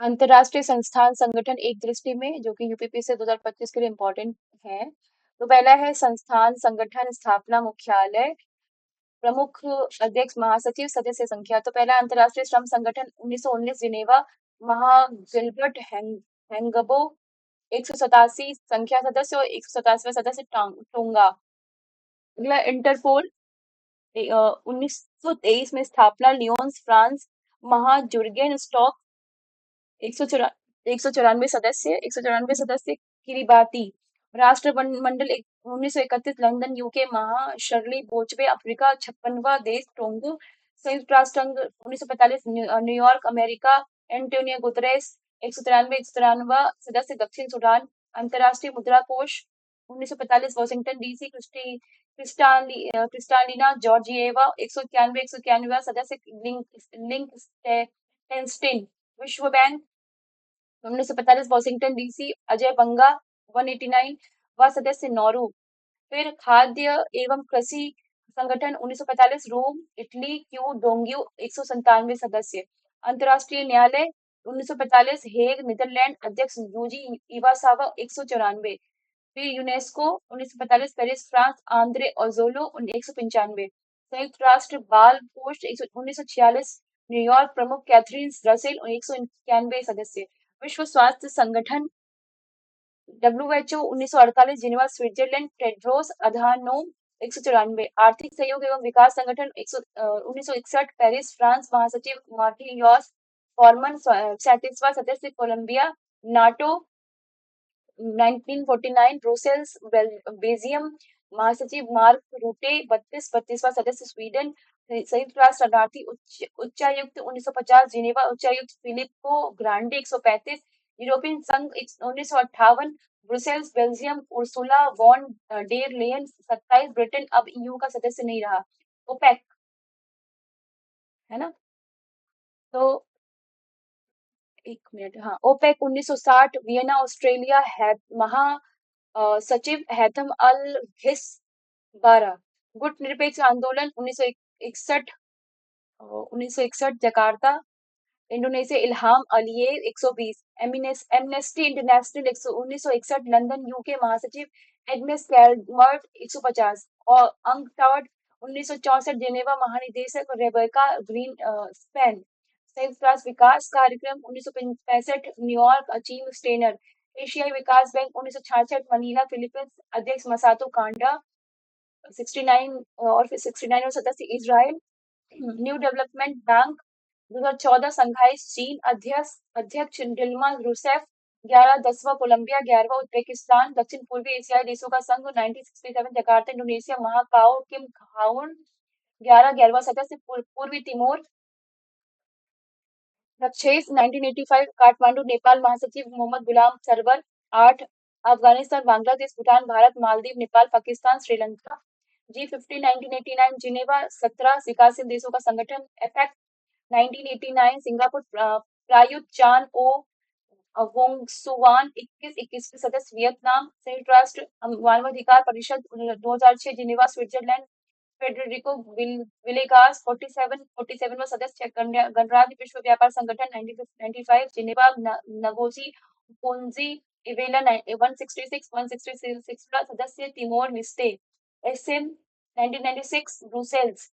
अंतर्राष्ट्रीय संस्थान संगठन एक दृष्टि में जो कि यूपीपीएससी 2025 के लिए इम्पोर्टेंट है। तो पहला है संस्थान संगठन स्थापना मुख्यालय प्रमुख अध्यक्ष महासचिव सदस्य संख्या। तो पहला अंतर्राष्ट्रीय श्रम संगठन 1919 जिनेवा महा गिलबर्ट हैंगबो 187 संख्या सदस्य और 187वां सदस्य टोंगा। अगला इंटरपोल 1923 में स्थापना लियोन्स फ्रांस महा जुर्गेन स्टॉक 194 सदस्य किरिबाती राष्ट्रमंडल 1931 लंदन यूके महा शर्ली बोचवे अफ्रीका 56वां देश टोंगो संयुक्त राष्ट्र संघ 1945 न्यूयॉर्क अमेरिका एंटोनियो गुतरेस 193वां सदस्य दक्षिण सूडान अंतर्राष्ट्रीय मुद्रा कोष 1945 वॉशिंगटन डीसी क्रिस्टालिना जॉर्जिएवा 191वां सदस्य लिंकस्टेन विश्व बैंक 1945 वॉशिंगटन डीसी अजय बंगा 189 व सदस्य नौरू। फिर खाद्य एवं कृषि संगठन 1945 रोम इटली क्यू डोंग्यू 197 सदस्य। अंतर्राष्ट्रीय न्यायालय 1945 हेग नीदरलैंड अध्यक्ष यूजी इवासावा 194। फिर यूनेस्को 1945 पेरिस फ्रांस आंद्रे ओजोलो 195। संयुक्त राष्ट्र बाल कोष 1946 न्यूयॉर्क प्रमुख कैथरीन रसेल 191 सदस्य। विश्व स्वास्थ्य संगठन WHO 1948 Geneva Switzerland Tedros Adhanom 194। आर्थिक सहयोग एवं विकास संगठन 1961 पेरिस फ्रांस महासचिव मार्टिन फॉरमन 37वां सदस्य कोलंबिया नाटो 1949 ब्रुसेल्स बेल्जियम महासचिव मार्क रूटे 32वां सदस्य स्वीडन संयुक्त राष्ट्र शरणार्थी उच्चायुक्त 1950 जिनेवा उच्चायुक्त फिलिप्पो ग्रांडे 135 यूरोपियन संघ 1958 Brussels Belgium Ursula von der Leyen 27 Britain अब ईयू का सदस्य नहीं रहा। ओपेक है ना। तो एक मिनट हाँ ओपेक 1960 वियना ऑस्ट्रेलिया है महा सचिव हैथम अल घिस 12। गुट निरपेक्ष आंदोलन 1961 Jakarta Indonesia Ilham Aliyev 120। Amnesty International 1961 London UK महासचिव एग्नेस कैलमर्ट 150 और अंकटॉड 1964 जेनेवा महानिदेशक रेबेका ग्रीन स्पेन। संयुक्त राष्ट्र विकास कार्यक्रम 1965 न्यूयॉर्क अचीम स्टेनर। एशियाई विकास बैंक 1966 मनीला फिलीपींस अध्यक्ष मसातो कांडा 69 और फिर 69 और सदस्य इजराइल। न्यू डेवलपमेंट बैंक 2014 संघाई चीन अध्यक्ष डिल्मा रूसेफ 11 10वां कोलंबिया 11वां उज्बेकिस्तान दक्षिण पूर्वी एशियाई देशों का संघ 1967 जकार्ता इंडोनेशिया महाकाओ किम खाउन 11वां सदस्य पूर्वी तिमोर 1985 काठमांडू नेपाल महासचिव मोहम्मद गुलाम सरवर 8 अफगानिस्तान बांग्लादेश भूटान भारत मालदीव नेपाल पाकिस्तान श्रीलंका G50 1989 जिनेवा 17 विकासशील देशों का संगठन एपेक 1989 सिंगापुर प्रायुत चान ओ वोंगसुवान 21 सदस्य वियतनाम संयुक्त राष्ट्र मानवाधिकार परिषद 2006 जिनेवा स्विट्जरलैंड फेडरिको विलेगास 47वां सदस्य गणराज्य विश्व व्यापार संगठन 1995 जिनेवा नगोसी पुंजी इवेला 166 सदस्य तिमोर लिस्टे एसएम 1996 ब्रुसेल्स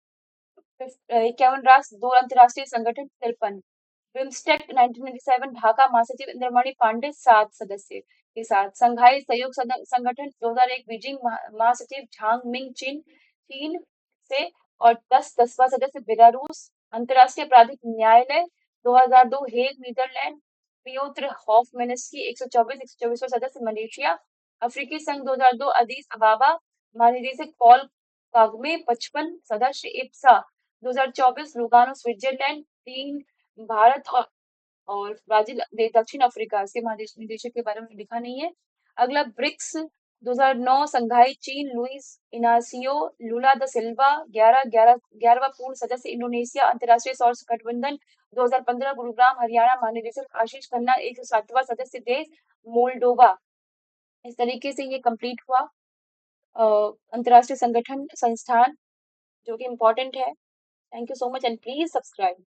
51 राष्ट्र 2 अंतर्राष्ट्रीय संगठन 53। बिम्स्टेक 1997 ढाका महासचिव इंद्रमणि पांडे 7 सदस्य के साथ। संघाई सहयोग संगठन 2001 बीजिंग महासचिव झांग मिंग चीन से और 10वां सदस्य बेलारूस। अंतर्राष्ट्रीय आपराधिक न्यायालय 2002 हेग नीदरलैंड पियोत्र हॉफमैनिस्की 124वां सदस्य मलेशिया। अफ्रीकी संघ 2002 अदीस अबाबा महानिदेशक पॉल कागमे 55 सदस्य इप्सा 2024 लुगानो स्विट्जरलैंड 3 भारत और ब्राजील दक्षिण अफ्रीका से महानिदेशक के बारे में लिखा नहीं है। अगला ब्रिक्स 2009 संघाई चीन लुइस इनासियो लुला द सिल्वा 11वां पूर्ण सदस्य इंडोनेशिया। अंतर्राष्ट्रीय सौर गठबंधन 2015 गुरुग्राम हरियाणा महानिदेशक आशीष खन्ना 107वां सदस्य देश मोल्डोवा। इस तरीके से ये कंप्लीट हुआ अंतर्राष्ट्रीय संगठन संस्थान जो कि इम्पोर्टेंट है। Thank you so much and please subscribe.